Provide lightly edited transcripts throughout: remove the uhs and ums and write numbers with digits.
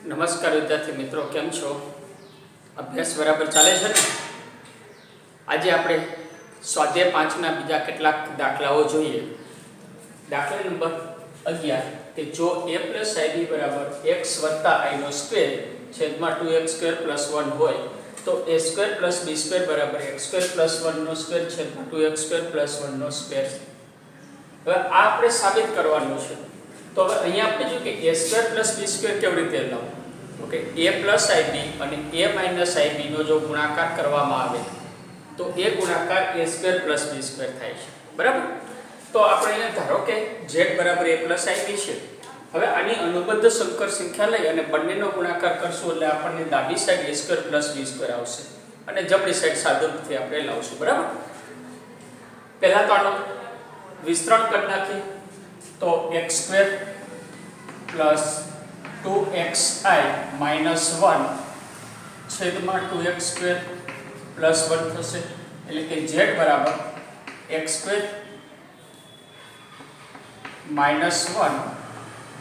નમસ્કાર વિદ્યાર્થી મિત્રો, કેમ છો? અભ્યાસ બરાબર ચાલે છે ને? આજે આપણે સ્વાધ્યાય 5 ના બીજા કેટલાક દાખલાઓ જોઈએ. દાખલા નંબર 11 કે જો a + ib = x + i no square છેદમાં 2x² + 1 હોય તો a² + b² = x² + 1 નો સ્ક્વેર છેદમાં 2x² + 1 નો સ્ક્વેર. હવે આ આપણે સાબિત કરવાનું છે. તો હવે અહીંયા આપણે જો કે a² + b² કેવી રીતે લખવું? તો કે a + ib અને a - ib નો જો ગુણાકાર કરવામાં આવે તો એ ગુણાકાર a² + b² થાય છે. બરાબર? તો આપણે એને ધારો કે z = a + ib છે. હવે આની અનુબદ્ધ સંકર સંખ્યા લઈ અને બંનેનો ગુણાકાર કરશું એટલે આપણને ડાબી સાઈડ a² + b² આવશે અને જમણી સાઈડ સાદુરૂપથી આપણે લાવશું. બરાબર? પહેલા તો આનો વિસ્તરણ કરી નાખીએ તો x² + 2xi - 1 છેદમાં 2x² + 1 થશે. એટલે કે z = x² - 1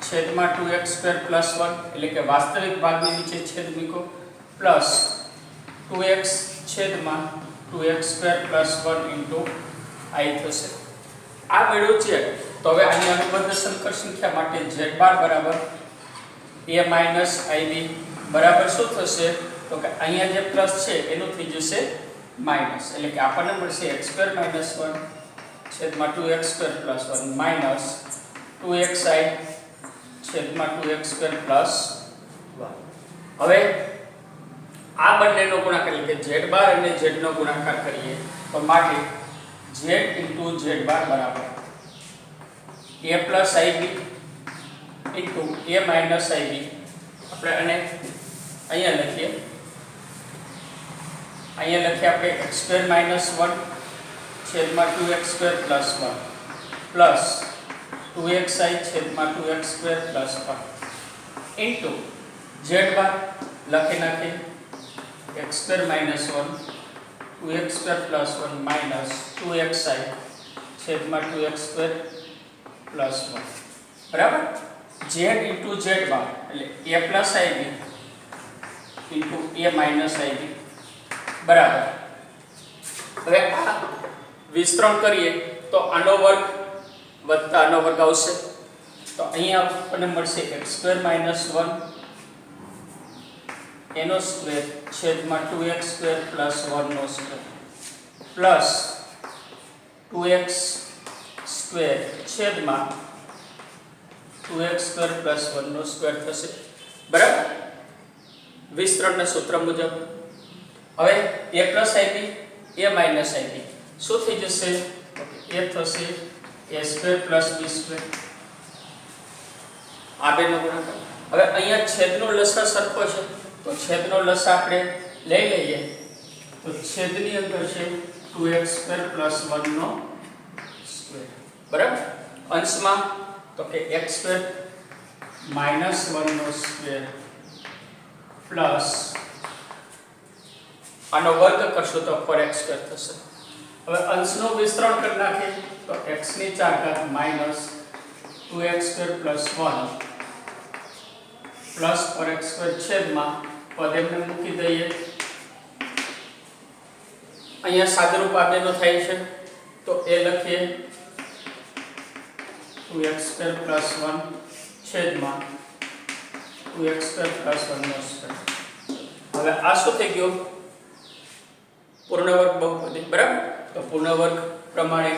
છેદમાં 2x² + 1 એટલે કે વાસ્તવિક ભાગની નીચે છેદ મૂકો પ્લસ 2x છેદમાં 2x² + 1 * i થશે. આ મેળવ્યું છે. તો હવે આની અનુબદ્ધ સંકર સંખ્યા માટે z બાર બરાબર a - ib બરાબર શું થશે? તો કે અહીંયા જે પ્લસ છે એનું થઈ જશે માઈનસ. એટલે કે આપણને મળશે x² - 1 છેદમાં 2x² + 1 માઈનસ 2xi છેદમાં 2x² + 1. હવે આ બંનેનો ગુણાકાર એટલે કે z બાર અને z નો ગુણાકાર કરીએ તો માટે z * z બાર બરાબર a + ib * a - ib. આપણે આને અહીંયા લખીએ આપણે x² - 1 છેદમાં 2x² + 1 પ્લસ 2xi છેદમાં 2x² + 1 ઇન્ટુ z બાર લખી નાખીએ x² - 1 2x² + 1 માઈનસ 2xi છેદમાં 2x² + 1. બરાબર? z * z બાર એટલે a + ib * a - ib બરાબર. હવે આ વિસ્તરણ કરીએ તો આનો વર્ગ વત્તા આનો વર્ગ આવશે. તો અહીંયા આપણને મળશે x² - 1 એનો સ્ક્વેર છેદમાં 2x² + 1 નો સ્ક્વેર પ્લસ 2x² છેદમાં 2x² + 1 નો સ્ક્વેર થશે. બરાબર? વિસ્તરણના સૂત્ર મુજબ હવે a + ib a - ib શું થઈ જશે? a થશે a² + b². આ બેનો ગુણાકાર. હવે અહીંયા છેદનો લસા સરખો છે તો છેદનો લસા આપણે લઈ લઈએ તો છેદની અંદર છે 2x² + 1 નો સ્ક્વેર. બરાબર? અંશમાં તો કે x² - 1 નો સ્ક્વેર પ્લસ આનો વર્ગ કરશો તો 4x² થશે. હવે અંશનું વિસ્તરણ કરી નાખીએ તો x ની 4 માઈનસ 2x² + 1 પ્લસ 4x² છેદમાં પદ એમને મૂકી દઈએ. અહીંયા સાદુરૂપ આપેલો થાય છે તો એ લખીએ 2x² + 1 છેદમાં 2x² + 1 નો સ્ક્વેર. હવે આ શું થઈ ગયો? પૂર્ણ વર્ગ બહુપદી. બરાબર? તો પૂર્ણ વર્ગ પ્રમાણે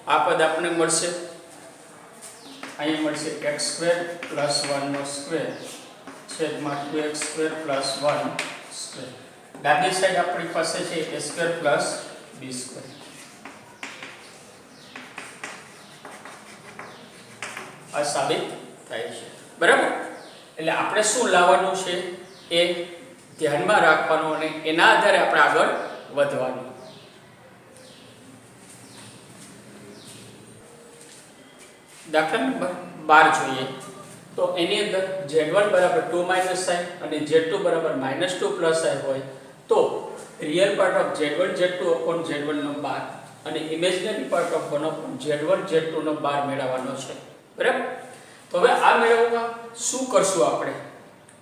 આ પદ આપણને મળશે. અહીં મળશે x² + 1 નો સ્ક્વેર છેદમાં 2x² + 1 સ્ક્વેર. ડાબી સાઈડ આપણી પાસે છે a² + b². આ સાબિત થાય છે. બરાબર? એટલે આપણે શું લાવવાનું છે એ ધ્યાનમાં રાખવાનું અને એના આધારે આપણે આગળ વધવાનું. દાખલા નંબર 12 જોઈએ તો એની અંદર z1 = 2 - i અને z2 = -2 + i હોય તો real part of z1 z2 upon z1 નો 12 અને imaginary part of 1 upon z1 z2 નો 12 મેળવવાનો છે. બરાબર? તો હવે આ મેળવવા શું કરશું આપણે?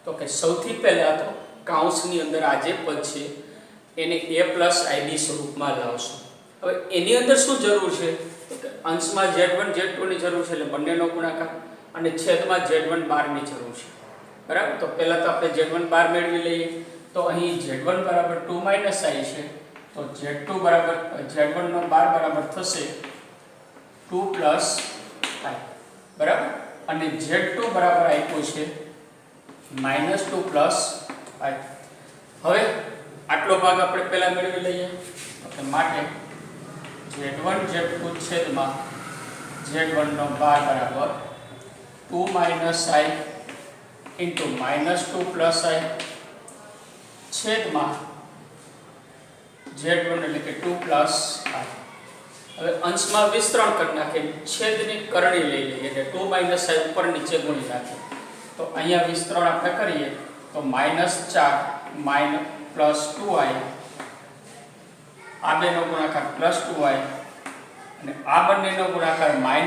તો કે સૌથી પહેલાં તો કાઉન્સની અંદર આ જે પદ છે એને a પ્લસ ib સ્વરૂપમાં લાવશું. હવે એની અંદર શું જરૂર છે? તો કે અંશમાં z1 z2 ની જરૂર છે એટલે બંનેનો ગુણાકાર, અને છેદમાં z1 બારની જરૂર છે. બરાબર. તો પહેલાં તો આપણે z1 બાર મેળવી લઈએ. તો અહીં z1 બરાબર 2 - i છે, તો z2 બરાબર z1 નો બાર બરાબર થશે 2 પ્લસ i. બરાબર. અને z2 બરાબર આપ્યું છે -2 પ્લસ i. હવે આટલો ભાગ આપણે પહેલા મેળવી લઈએ. તો માટે z1 z2 છેદમાં z1 નો બાર બરાબર 2 - i ઇન્ટુ -2 પ્લસ i છેદમાં z1 એટલે કે 2 પ્લસ i. હવે અંશમાં વિસ્તરણ કરી નાખીએ, છેદની કરણી લઈ લઈએ એટલે 2 - i ઉપર નીચે ગુણી નાખીએ. તો અહીંયા વિસ્તરણ આપણે કરીએ તો -4 પ્લસ 2i, આ બેનો ગુણાકાર પ્લસ 2i, અને આ બંનેનો ગુણાકાર -i²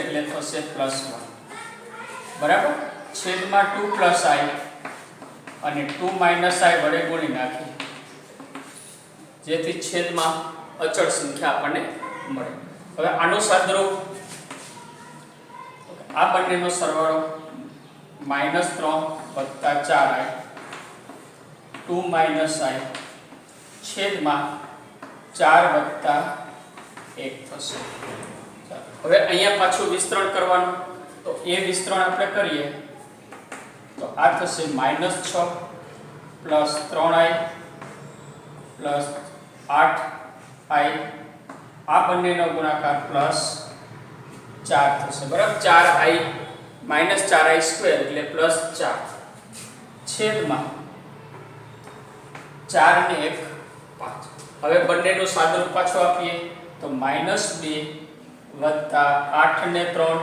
એટલે થશે +1. બરાબર. છેદમાં 2 પ્લસ i અને 2 - i વડે ગુણી નાખીએ જેથી છેદમાં અચળ સંખ્યા આપણને મળે. હવે આનો સાદરૂપ આ બંનેનો સરવાળો -3 + 4i 2 - i છેદમાં 4 + 1 થશે. હવે અહીંયા પાછું વિસ્તરણ કરવાનું, તો એ વિસ્તરણ આપણે કરીએ તો આ થશે -6 પ્લસ 3i પ્લસ 8i, આ બંનેનો ગુણાકાર પ્લસ 4 થશે. બરાબર. 4i -4i² એટલે +4 છેદમાં 4 ને 1 5. હવે બંનેનો સાદરૂપ પાછો આપીએ તો -2 + 8 ને 3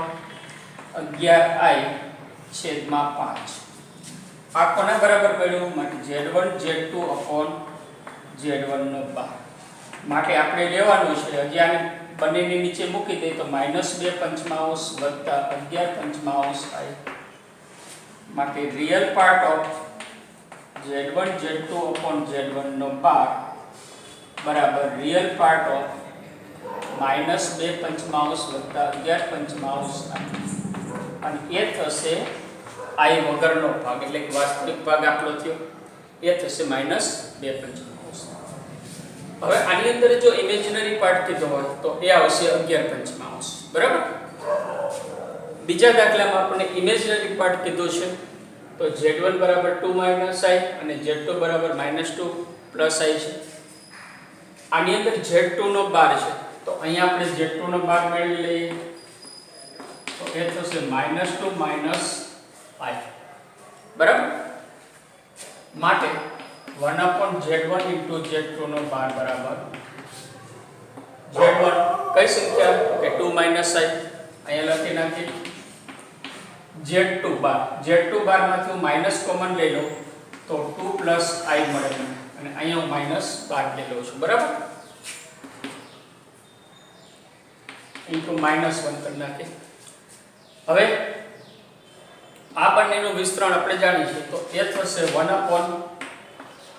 11i છેદમાં 5. આ કોના બરાબર મળ્યું? માટે z1 z2 upon z1 નો બાર. માટે આપણે લેવાનું છે હજી આને બંનેની નીચે મૂકી દઈએ તો -2 પંચમાંશ વત્તા 11 પંચમાંશ i. માટે real part of z1 z2 upon z1 નો બાર બરાબર રિયલ પાર્ટ ઓફ -2 પંચમાંશ વત્તા 11 પંચમાંશ i. અને એ થશે i વગરનો ભાગ એટલે કે વાસ્તવિક ભાગ આપણો થયો એ થશે -2 પંચમાંશ. હવે આની અંદર જો ઇમેજિનરી પાર્ટ કીધો હોય તો એ આવશે 11 પંચમાંશ. બરાબર. બીજા દાખલામાં આપણે ઇમેજિનરી પાર્ટ કીધો છે તો z1 બરાબર 2 - i અને z2 બરાબર -2 પ્લસ i છે. આની અંદર z2 નો બાર છે તો અહીંયા આપણે z2 નો બાર મેળવી લઈએ તો એ થશે -2 - i. બરાબર. માટે 1/z1 * z2 નો બાર બરાબર z1 કઈ સંખ્યા કે 2 - i અહીંયા લખી નાખીએ. z2 બાર માંથી હું માઈનસ કોમન લઈ લઉં તો 2 + i મળે અને અહીંયા હું -12 લઈ લઉં છું. બરાબર. ઇન્ટુ -1 કરી નાખીએ. હવે આ બંનેનું વિસ્તરણ આપણે જાણીએ છીએ તો એ થશે 1/4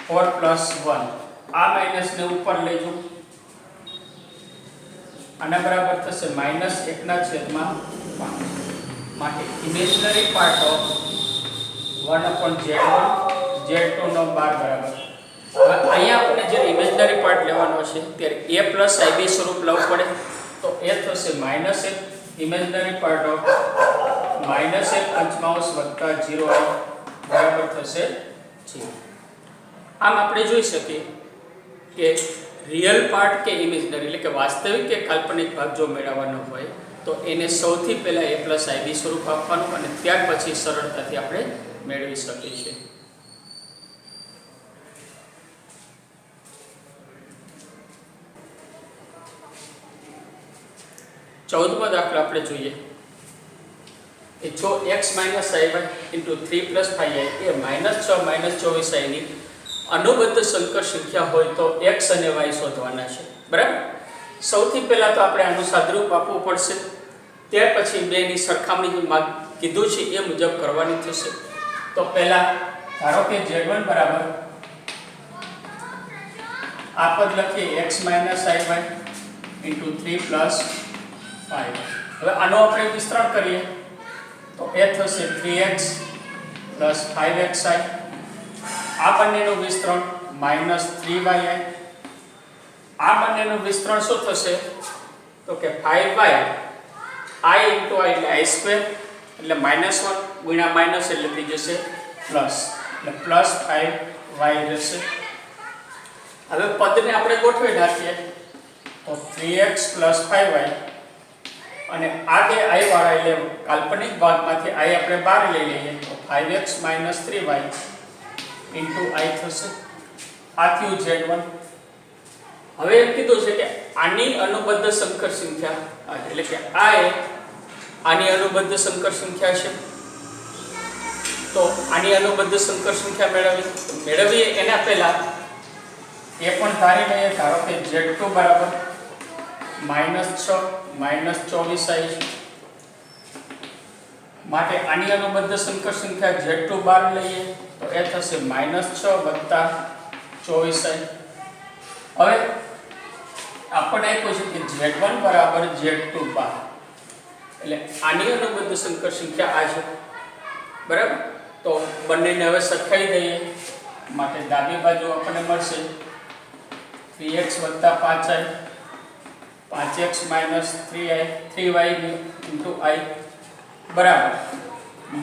+ 1. આ માઈનસ ને ઉપર લઈ જાઉં આના બરાબર થશે -1/5. માટે imaginary part of 1/z1 z2 નો બાર બરાબર. હવે અહીંયા આપણે જે ઇમેજિનરી પાર્ટ લેવાનો છે ત્યારે a + ib સ્વરૂપ લાવવું પડે તો એ થશે -1 ઇમેજિનરી પાર્ટ ઓફ -1 પંચમાંશ વત્તા 0i બરાબર થશે 0. આમ આપણે જોઈ શકીએ કે રિયલ પાર્ટ કે ઇમેજિનરી એટલે કે વાસ્તવિક કે કાલ્પનિક ભાગ જો મેળવવાનો હોય તો એને સૌથી પહેલા a + ib સ્વરૂપ આપવાનું અને ત્યાર પછી સરળતાથી આપણે મેળવી શકીએ છીએ. ચૌદમો દાખલો આપણે જોઈએ. એ જો x - iy * 3 + 5i એ -6 - 24i ની અનુબદ્ધ સંકર સંખ્યા હોય તો x અને y શોધવાના છે. બરાબર. સૌથી પહેલા તો આપણે આનું સાદરૂપ આપવું પડશે, ત્યાર પછી બેની સરખામણી કીધું છે એ મુજબ કરવાની થશે. તો પહેલા ધારો કે z1 બરાબર આ પદ લખીએ x - iy * 3 + 5. હવે આનો આપણે વિસ્તરણ કરીએ તો એ થશે 3x + 5xi. આ બંનેનું વિસ્તરણ -3y. આ બંનેનું વિસ્તરણ શું થશે તો કે 5y I * i એટલે i² એટલે -1 ગુણ્યા માઈનસ એટલે થઈ જશે પ્લસ, એટલે +5y રહેશે. હવે પદને આપણે ગોઠવી નાખીએ તો 3x + 5y અને આ બે i વાળા એટલે કાલ્પનિક ભાગમાંથી i આપણે બહાર લઈ લઈએ તો 5x - 3y * i થશે. આ થયું z1. હવે એમ કીધું છે કે આની અનુબદ્ધ સંકર સંખ્યા એટલે કે આ આની અનુબદ્ધ સંકર સંખ્યા છે. તો આની અનુબદ્ધ સંકર સંખ્યા મેળવીએ એના પહેલા એ પણ ધારી લઈએ ધારો કે z2 બરાબર -6 - 24i છે. માટે આની અનુબદ્ધ સંકર સંખ્યા z2 બહાર લઈએ તો એ થશે -6 + 24i. હવે આપણે આપ્યું છે કે z1 બરાબર z2 બાર એટલે આની અનુબદ્ધ સંકર સંખ્યા આ છે બરાબર. તો બંનેને હવે સરખાઈ દઈએ માટે ડાબી બાજુ આપણને મળશે 3x + 5i 5x - 3y * i બરાબર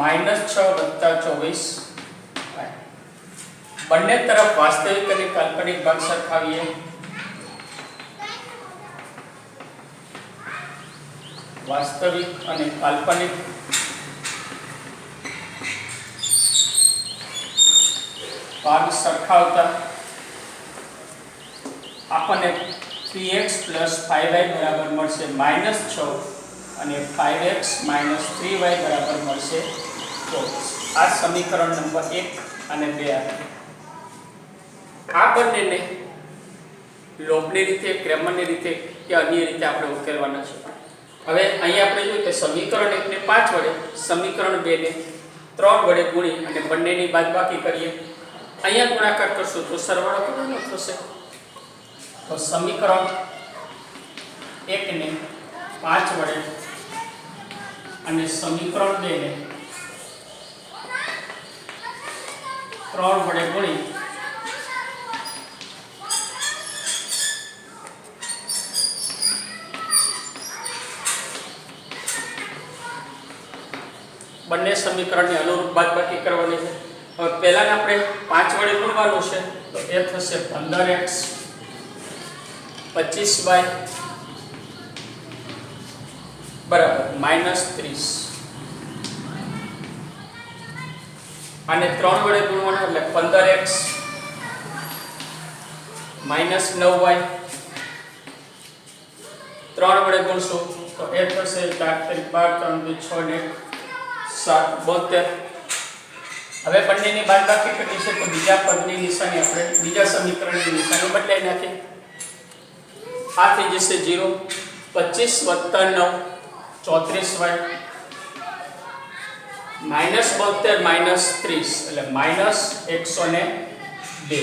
-6 + 24i. બંને તરફ વાસ્તવિક અને કાલ્પનિક ભાગ સરખાવીએ. વાસ્તવિક અને કાલ્પનિક ભાગ સરખાવતા આપણને 3x + 5y બરાબર મળશે -6 અને 5x - 3y બરાબર મળશે 24. આ સમીકરણ નંબર 1 અને 2 આપ્યું. આ બંનેને લોપની રીતે, ક્રેમરની રીતે કે અન્ય રીતે આપણે ઉકેલવાના છે. હવે અહીંયા આપણે જોઈએ કે સમીકરણ 1 ને 5 વડે, સમીકરણ 2 ને 3 વડે ગુણી અને બંનેની બાદબાકી કરીએ. અહીંયા ગુણાકાર કરશું તો સરવાળો કેટલો થશે? તો સમીકરણ 1 ને 5 વડે અને સમીકરણ 2 ને 3 વડે ગુણી બંને સમીકરણની અનુરૂપ બાદબાકી કરવાની છે. હવે પહેલાને આપણે 5 વડે ગુણવાનું છે તો એ થશે 15x 25y બરાબર -30. અને 3 વડે ગુણવાનું એટલે 15x -9y 3 વડે ગુણશું તો એ થશે 4 * 12 3 * 6 ને 7 72. હવે બંનેની બાદબાકી કરવી છે તો બીજા પદની નિશાની આપણે બીજા સમીકરણની નિશાની બદલાઈ નાખીએ. આ થઈ જશે 0 25 + 9 34y -72 - 30 એટલે -102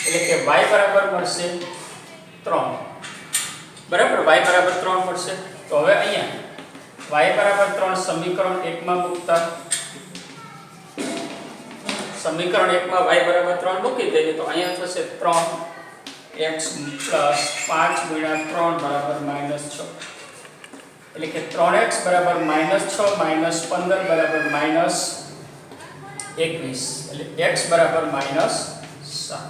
એટલે કે y બરાબર મળશે 3 બરાબર. y બરાબર 3 મળશે. તો હવે અહીંયા y બરાબર 3 સમીકરણ 1 માં મૂકતા સમીકરણ 1 માં y બરાબર 3 મૂકી દઈએ તો અહીંયા થશે 3x + 5 * 3 બરાબર -6 એટલે કે 3x બરાબર -6 - 15 બરાબર -21 એટલે x બરાબર -7.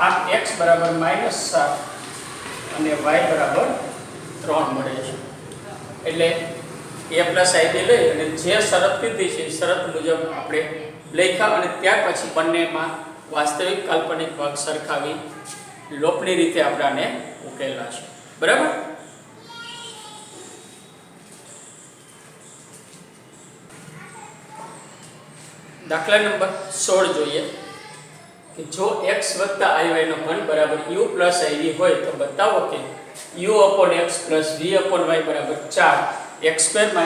આ x બરાબર -7 અને y બરાબર 3 મળે છે. એટલે a + ib લઈ અને જે શરત કીધી છે શરત મુજબ આપણે લખ્યા અને ત્યાર પછી બંનેમાં વાસ્તવિક કાલ્પનિક ભાગ સરખાવી લોપની રીતે આપણે આને ઉકેલવા છે બરાબર. દાખલા નંબર 16 જોઈએ કે જો x + iy નો ઘન બરાબર u + iv હોય તો બતાવો કે u/x + v/y બરાબર 4 x² - y²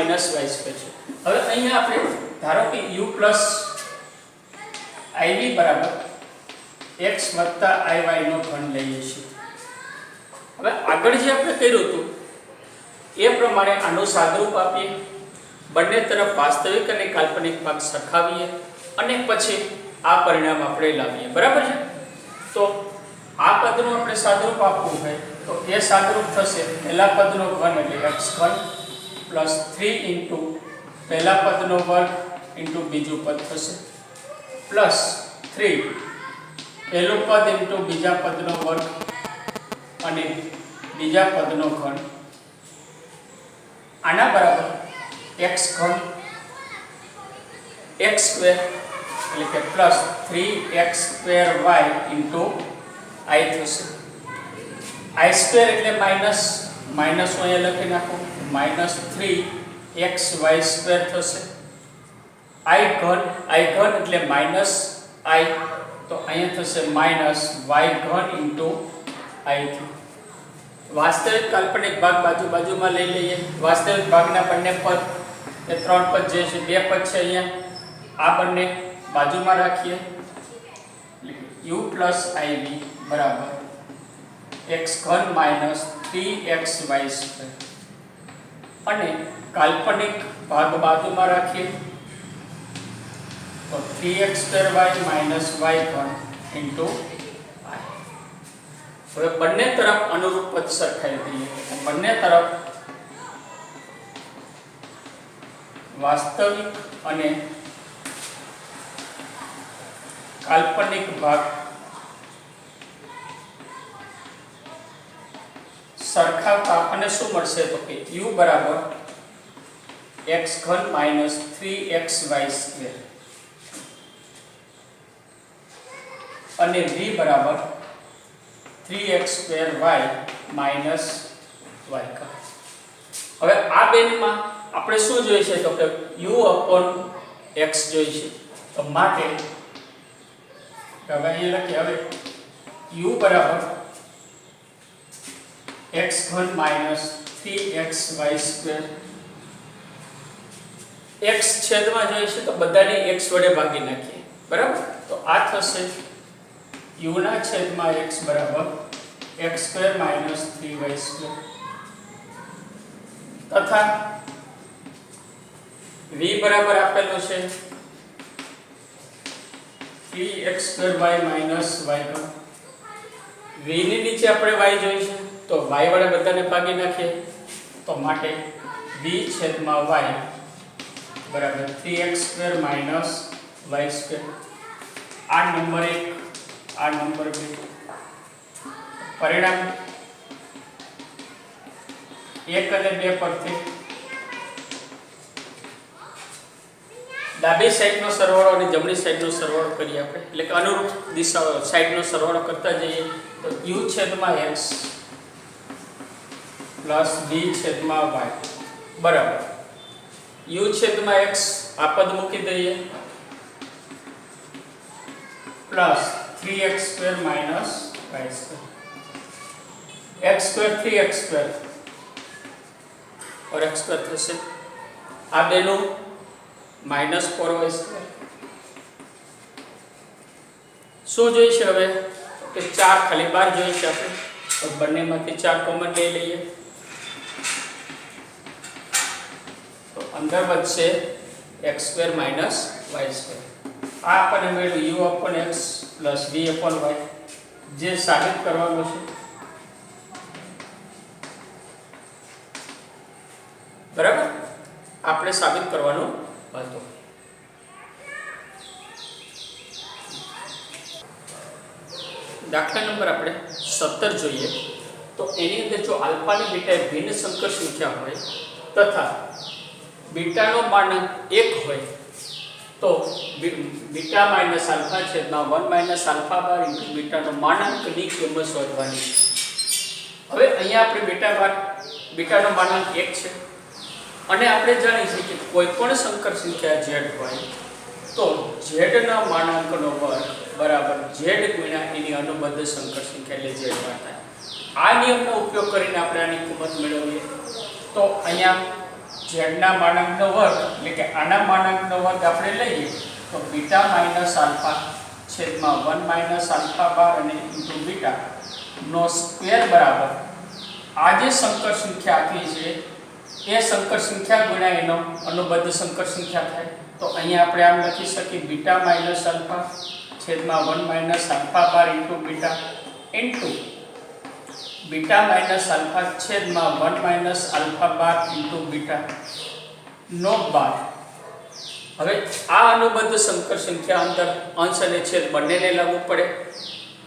છે. હવે અહીંયા આપણે ધારો કે u પ્લસ iv બરાબર x વત્તા iy નો ઘન લઈએ છીએ. હવે આગળ જે આપણે કર્યું હતું એ પ્રમાણે આનું સાદુરૂપ આપીએ, બંને તરફ વાસ્તવિક અને કાલ્પનિક ભાગ સરખાવીએ અને પછી આ પરિણામ આપણે લાવીએ. બરાબર છે? તો આ પદનું આપણે સાદુરૂપ આપવું હોય તો એ સાદુરૂપ થશે પહેલા પદનો ઘન એટલે x ઘન પ્લસ 3 ઇન્ટુ પહેલા પદનો વર્ગ ઇન્ટુ બીજું પદ થશે પ્લસ 3 પહેલું પદ ઇન્ટુ બીજા પદનો વર્ગ અને બીજા પદનો ઘન. આના બરાબર x ઘન x સ્ક્વેર એટલે કે plus 3x square y into i થશે. i સ્ક્વેર એટલે માઇનસ માઇનસ હું અહીંયા લખી નાખું માઇનસ 3xy સ્ક્વેર થશે. i ઘન એટલે માઇનસ i તો અહીંયા થશે માઇનસ y ઘન ઇન્ટુ i. વાસ્તવિક કાલ્પનિક ભાગ બાજુમાં લઈ લઈએ. વાસ્તવિક ભાગના બંને પદ એ ત્રણ પદ જે છે બે પદ છે અહીંયા આ બંને બાજુમાં રાખીએ. u પ્લસ iv બરાબર x ઘન માઇનસ 3xy સ્ક્વેર અને કાલ્પનિક ભાગ બાજુમાં રાખીએ તો 3x square y minus y ઘન ઇન્ટુ i. હવે બંને તરફ અનુરૂપ પદ સરખાઈ દઈએ. બંને તરફ વાસ્તવિક અને કાલ્પનિક ભાગ સરખાવતા આપણને શું મળશે તો કે u બરાબર x ઘન માઇનસ 3xy સ્ક્વેર અને v બરાબર 3x square y minus y ઘન. હવે આ બેમાં આપણે શું જોઈએ છે તો કે u upon x જોઈએ છે. તો માટે હવે અહીં લખીએ હવે u બરાબર x ઘન માઇનસ 3xy સ્ક્વેર x છેદમાં જોઈએ છે તો બધાને x વડે ભાગી નાખીએ. બરાબર? તો આ થશે u ના છેદમાં x બરાબર x square minus 3y square તથા v બરાબર આપેલું છે 3x square y minus y ઘન. v ની નીચે આપણે y જોઈએ છે તો y વડે બધાને ભાગી નાખીએ તો માટે v છેદમાં y બરાબર 3x square minus y square. આ નંબર 1 આ નંબર 2 પરિણામ 1 અને 2 પરથી ડાબી સાઈડનો સરવાળો અને જમણી સાઈડનો સરવાળો કરીએ આપણે એટલે કે અનુરૂપ દિશા સાઈડનો સરવાળો કરતા જઈએ તો u છેદમાં x પ્લસ b છેદમાં y બરાબર u છેદમાં x આ પદ મૂકી દઈએ plus 3x square minus y square x square 3x square और x સ્ક્વેર થશે. આ બેનું માઇનસ 4y સ્ક્વેર. શું જોઈએ છે હવે કે 4 ખાલી બાર જોઈએ છે આપણે તો બંનેમાંથી 4 કોમન લઈ લઈએ તો અંદર વધશે x square minus y square. આ આપણને મળ્યું u upon x plus v upon y જે સાબિત કરવાનું છે. બરાબર? આપણે સાબિત કરવાનું હતું. દાખલા નંબર આપણે 17 જોઈએ તો એની અંદર જો આલ્ફા અને બીટા એ ભિન્ન સંકર સંખ્યા હોય તથા બીટાનો માનાંક 1 હોય તો બીટા માઇનસ આલ્ફા છેદમાં 1 માઇનસ આલ્ફા બાર ઇન્ટુ બીટાનો માનાંકની કિંમત શોધવાની છે. હવે અહીંયા આપણે બીટાનો માનાંક 1 છે અને આપણે જાણીએ છીએ કે કોઈ પણ સંકર સંખ્યા z હોય તો z ના માનાંકનો વર્ગ બરાબર z ગુણ્યા એની અનુબદ્ધ સંકર સંખ્યા એટલે z થાય. આ નિયમનો ઉપયોગ કરીને આપણે આની કિંમત મેળવીએ તો અહીંયા ઝેડના માનાંકનો વર્ગ એટલે કે આના માનાંકનો વર્ગ આપણે લઈએ તો બીટા માઇનસ આલ્ફા છેદમાં 1 માઇનસ આલ્ફા બાર અને ઇન્ટુ બીટા નો સ્ક્વેર બરાબર આ જે સંકર સંખ્યા આપી છે એ સંકર સંખ્યા ગુણ્યા એનો અનુબદ્ધ સંકર સંખ્યા થાય તો અહીંયા આપણે આમ લખી શકીએ બીટા માઇનસ આલ્ફા છેદમાં 1 minus alpha bar into beta into beta minus alpha છેદમાં 1 minus alpha bar into beta નો બાર. હવે આ અનુબદ્ધ સંકર સંખ્યા અંદર અંશ અને છેદ બંનેને લાગુ પડે.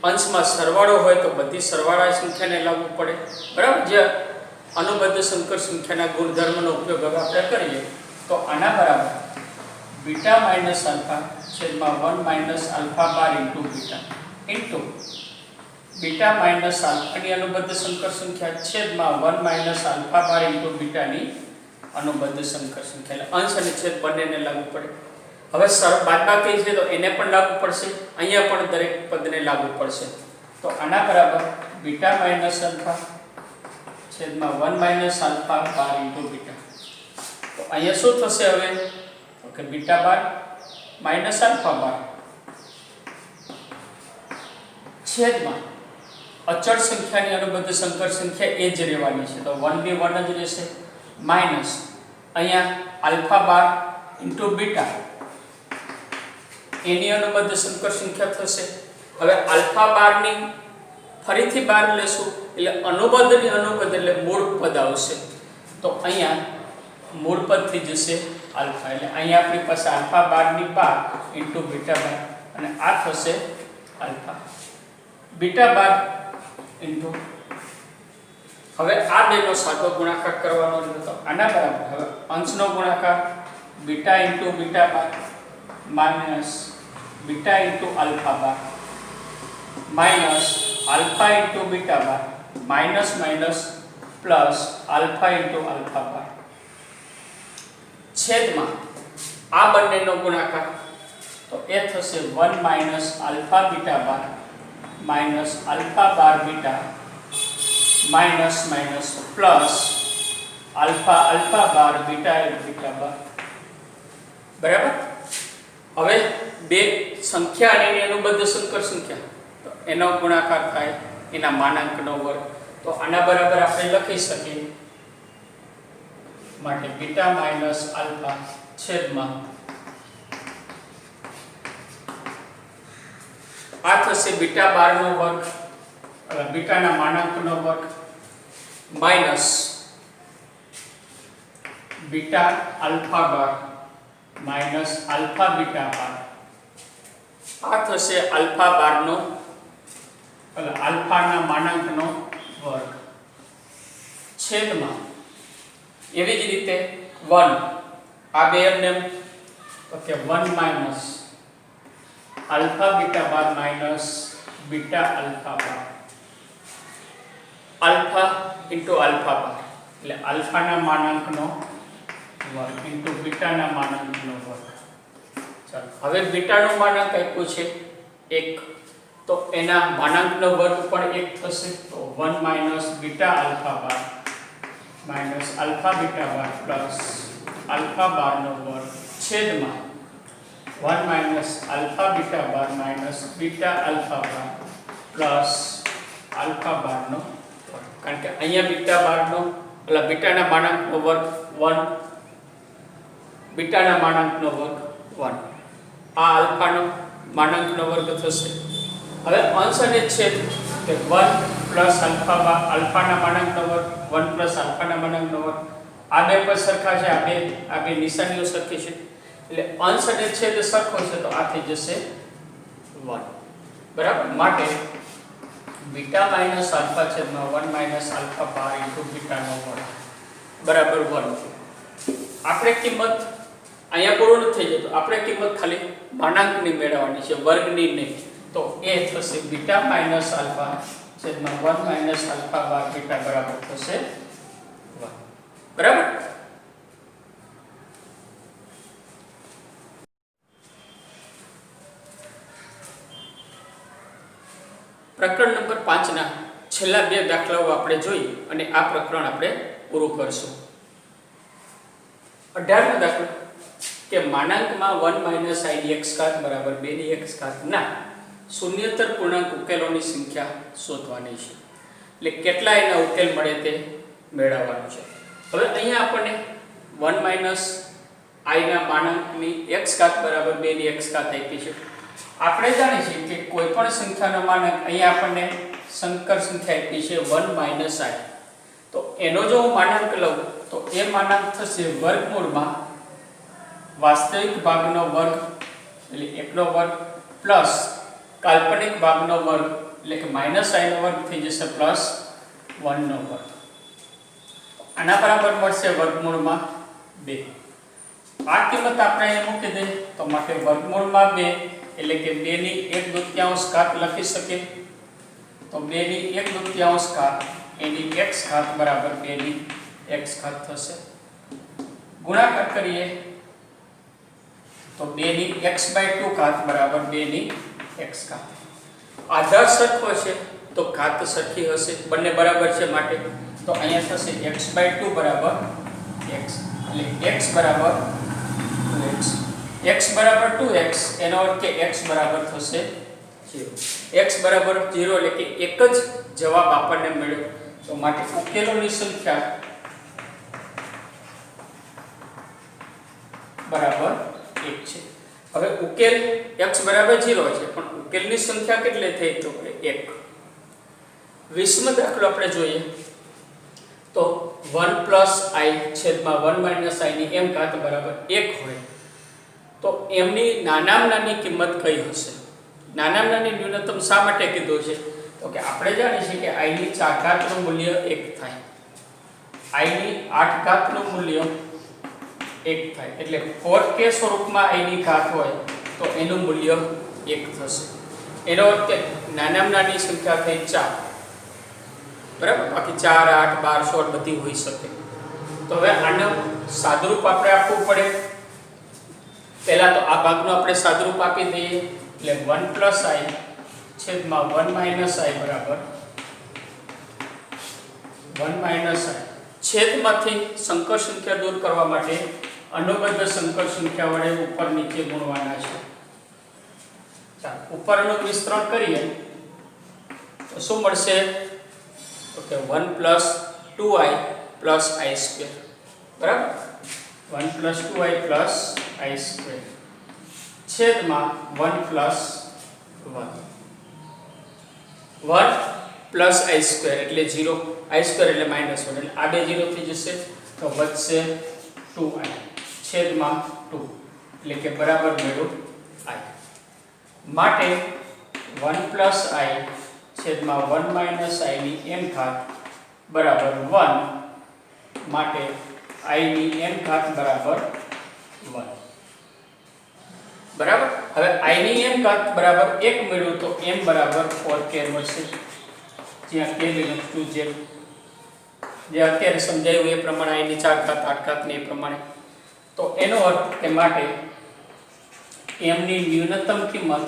અંશમાં સરવાળો હોય તો બધી સરવાળા સંખ્યાને લાગુ પડે. બરાબર. જે અનુબદ્ધ સંકર સંખ્યાના ગુણધર્મનો ઉપયોગ હવે આપણે કરીએ તો આના બરાબર બીટા માઇનસ આલ્ફા છેદમાં 1 minus alpha bar into beta into beta minus આલ્ફાની અનુબદ્ધ સંકર સંખ્યા છેદમાં 1 માઇનસ આલ્ફા બાર ઇન્ટુ બીટાની અનુબદ્ધ સંકર સંખ્યા. એટલે અંશ અને છેદ બંનેને લાગુ પડે. હવે બાદબાકી છે તો એને પણ લાગુ પડશે, અહીંયા પણ દરેક પદને લાગુ પડશે. તો આના બરાબર બીટા માઇનસ આલ્ફા છેદમાં 1 minus alpha bar into beta. તો અહીંયા શું થશે હવે? Okay, beta bar minus alpha bar છેદમાં અચળ સંખ્યાની અનુબદ્ધ સંકર સંખ્યા એ જ રહેવાની છે તો 1 1 જ રહેશે માઇનસ અહીંયા આલ્ફા બાર ઇન્ટુ બીટા એની અનુબદ્ધ સંકર સંખ્યા થશે. હવે આલ્ફા બારની ફરીથી બાર લેશું એટલે અનુબદ્ધની અનુબદ્ધ એટલે મૂળ પદ આવશે. તો અહીંયા મૂળ પદથી જશે આલ્ફા એટલે અહીંયા આપણી પાસે આલ્ફા બારની બાર ઇન્ટુ બીટા બાર અને આ થશે આલ્ફા બીટા બાર ઇન્ટુ હવે આ બેનો સાદો ગુણાકાર કરવાનો છે તો આના બરાબર હવે અંશનો ગુણાકાર beta into beta bar minus beta into alpha bar minus alpha into beta bar minus minus plus alpha into alpha bar છેદમાં આ બંનેનો ગુણાકાર તો એ થશે 1 minus alpha beta bar minus alpha bar beta minus minus plus alpha alpha bar beta beta bar. બરાબર. હવે બે સંખ્યા અને એની અનુબદ્ધ સંકર સંખ્યા તો એનો ગુણાકાર થાય એના માનાંકનો વર્ગ. તો આના બરાબર આપણે લખી શકીએ માટે બીટા માઇનસ આલ્ફા છેદમાં આ થશે બીટા બારનો વર્ગ બીટાના માનાંકનો વર્ગ minus beta alpha bar minus alpha beta બાર આ થશે આલ્ફા બારનો આલ્ફાના માનાંકનો વર્ગ છેદમાં એવી જ રીતે 1 આ બે એમને okay 1 minus alpha beta bar minus beta alpha બાર આલ્ફા ઇન્ટુ આલ્ફા બાર એટલે આલ્ફાના માનાંકનો વર્ગ ઇન્ટુ બીટાના માનાંકનો વર્ગ. ચાલો હવે બીટાનું માનાંક આપ્યું છે 1 તો એના માનાંકનો વર્ગ પણ 1 થશે તો 1 minus beta alpha bar minus alpha beta બાર પ્લસ આલ્ફા બારનો વર્ગ છેદમાં 1 minus alpha beta bar minus beta alpha બાર પ્લસ આલ્ફા બારનો વર્ગ. કારણ કે અહીંયા બીટા બારનો એટલે બીટાના માનાંકનો વર્ગ 1 બીટાના માનાંકનો વર્ગ 1 આ આલ્ફાનો માનાંકનો વર્ગ થશે. હવે અંશ અને છેદ કે 1 પ્લસ આલ્ફા બાર આલ્ફાના માનાંકનો વર્ગ 1 પ્લસ આલ્ફાના માનાંકનો વર્ગ આ બે પર સરખા છે આ બે નિશાનીઓ સરખી છે એટલે અંશ અને છેદ સરખો છે તો આ થઈ જશે 1. બરાબર. માટે બીટા માઇનસ આલ્ફા છેદમાં 1 માઇનસ આલ્ફા બાર ઇન્ટુ બીટાનો વર્ગ બરાબર 1. આપણે કિંમત અહીંયા પૂરું નથી થઈ જતું. આપણે કિંમત ખાલી માનાંકની મેળવવાની છે વર્ગની નહીં. તો એ થશે બીટા માઇનસ આલ્ફા છેદમાં 1 માઇનસ આલ્ફા બાર બીટા બરાબર થશે 1. બરાબર. પ્રકરણ નંબર 5 ના છેલ્લા બે દાખલાઓ આપણે જોઈ અને આ પ્રકરણ આપણે પૂરું કરશું. 18મો દાખલો કે માનાંકમાં 1 - i ની x ઘાત બરાબર 2 ની x ઘાત ના શૂન્યતર પૂર્ણાંક ઉકેલોની સંખ્યા શોધવાની છે. એટલે કેટલા એના ઉકેલ મળે તે મેળવવાનું છે. હવે અહીંયા આપણને 1 - i ના માનાંકની x ઘાત બરાબર 2 ની x ઘાત આપી છે. આપણે જાણીએ છીએ કે કોઈ પણ સંખ્યાનો માનાંક અહીંયા આપણને સંકર સંખ્યા આપી છે 1 - i. તો એનો જો હું માનાંક લઉં તો એ માનાંક થશે વર્ગમૂળમાં વાસ્તવિક ભાગનો વર્ગ એટલે 1 નો વર્ગ પ્લસ કાલ્પનિક ભાગનો વર્ગ એટલે કે -i નો વર્ગ થઈ જશે પ્લસ 1 નો વર્ગ. આના બરાબર મળશે વર્ગમૂળમાં 2. આ કિંમત આપણે અહીં મૂકી દઈએ તો માટે વર્ગમૂળમાં 2 એટલે કે 2 ની 1/2 ઘાત લખી શકીએ. તો 2 ની 1/2 ઘાત એની x ઘાત બરાબર 2 ની x ઘાત થશે. ગુણાકાર કરીએ તો 2 ની x/2 ઘાત બરાબર 2 ની x ઘાત. આધાર સરખો છે તો ઘાત સરખી હશે, બંને બરાબર છે માટે તો અહીંયા થશે x/2 બરાબર x એટલે x બરાબર 2x. x બરાબર 2x એનો અર્થ કે x બરાબર થશે 0. x બરાબર 0 એટલે કે એક જ જવાબ આપણને મળ્યો. તો માટે ઉકેલોની સંખ્યા બરાબર 1 છે. હવે ઉકેલ x બરાબર 0 છે પણ ઉકેલની સંખ્યા કેટલી થઈ તો 1. 20મો દાખલો આપણે જોઈએ તો 1 + i છેદમાં 1 - i ની m ઘાત બરાબર 1 હોય તો એમની નાનામાં નાની કિંમત કઈ હશે? નાનામાં નાની ન્યૂનતમ શા માટે કીધું છે તો કે આપણે જાણીએ છીએ કે i ની 4 ઘાતનું મૂલ્ય 1 થાય, i ની 8 ઘાતનું મૂલ્ય 1 થાય એટલે 4k સ્વરૂપમાં i ની ઘાત હોય તો એનું મૂલ્ય 1 થશે. એનો અર્થ કે નાનામાં નાની સંખ્યા થઈ 4 બરાબર, બાકી 4 8 12 16 બધી હોઈ શકે. તો હવે આનું સાદુરૂપ આપણે આપવું પડે. પહેલા તો આ ભાગનું આપણે સાદુરૂપ આપી દઈએ એટલે 1 + i છેદમાં 1 - i બરાબર 1 - i. છેદમાંથી સંકર સંખ્યા દૂર કરવા માટે અનુબદ્ધ સંકર સંખ્યા વડે ઉપર નીચે ગુણવાના છે. ચાલો ઉપરનું વિસ્તરણ કરીએ તો શું મળશે તો કે 1 + 2i + i² બરાબર, 1 + 2i + i² છેદમાં 1 + 1 + i² એટલે 0, i² એટલે -1 એટલે આ બે 0 થઈ જશે તો વધશે 2i છેદમાં 2 એટલે કે બરાબર મેળવું i. માટે 1 + i છેદમાં 1 - i ની m ઘાત બરાબર 1 માટે i ની m ઘાત બરાબર 1 બરાબર. હવે i ની m ઘાત બરાબર 1 મેળવ્યું તો m બરાબર 4k મળશે. જ્યાં k નું જે અત્યારે સમજાયું એ પ્રમાણે i ની 4 ઘાત 8 ઘાત ને એ પ્રમાણે. તો એનો અર્થ કે માટે m ની ન્યૂનતમ કિંમત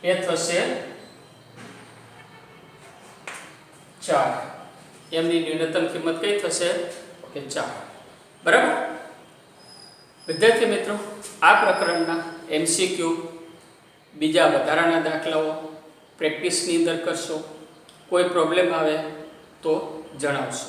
એ થશે 4. m ની ન્યૂનતમ કિંમત કઈ થશે કે 4 બરાબર. વિદ્યાર્થી મિત્રો આ પ્રકરણના MCQ બીજા વધારાના દાખલાઓ પ્રેક્ટિસની અંદર કરશો. કોઈ પ્રોબ્લેમ આવે તો જણાવશો.